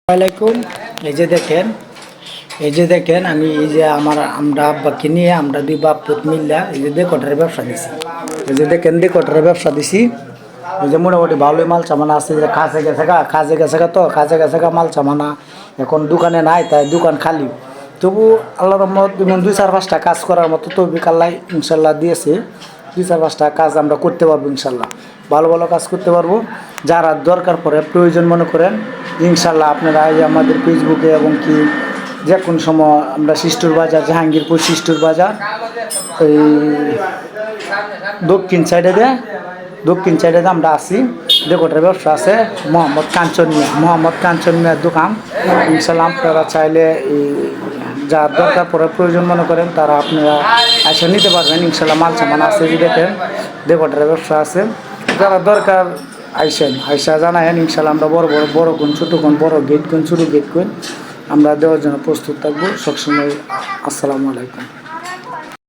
আসসালামাইকুম। এই যে দেখেন আমি আমরা আব্বাকে নিয়ে আমরা দুই বাপ পুত মিল্লা কটারের ব্যবসা দিছি। দেখেন কটারের ব্যবসা দিছি। মোটামুটি ভালোই মাল সামানা আছে, যে কাজে গেছে গা মাল সামানা এখন দোকানে নাই, তাই দোকান খালি। তবু আল্লাহর রহমত দুই চার পাঁচটা কাজ করার মতো তৌফিক আল্লাহ ইনশাল্লাহ দিয়েছে। দুই চার পাঁচটা কাজ আমরা করতে পারবো ইনশাল্লাহ, ভালো ভালো কাজ করতে পারবো। যারা দরকার পড়ে প্রয়োজন মনে করেন ইনশাল্লাহ আপনারা আমাদের ফেসবুকে এবং কি যে কোন সময় আমরা শিষ্টুর বাজার, জাহাঙ্গীরপুর শিষ্টুর বাজার, এই দক্ষিণ সাইডে আমরা আছি। কোটার ব্যবসা আছে মোহাম্মদ কাঞ্চন মিয়ার দোকান। ইনশাল্লাহ আপনারা চাইলে যা দরকার পড়ে প্রয়োজন মনে করেন তারা আপনারা এসে নিতে পারবেন। ইনশাল্লাহ মাল সামান আছে, যে দেখেন কোটার ব্যবসা আছে। যারা দরকার আইসা জানায়েন। ইনশাল্লাহ আমরা বড় কোন ছোট কোন, বড় গেট কোন ছোট গেট কোন আমরা দেওয়ার জন্য প্রস্তুত থাকবো সবসময়। আসসালামু আলাইকুম।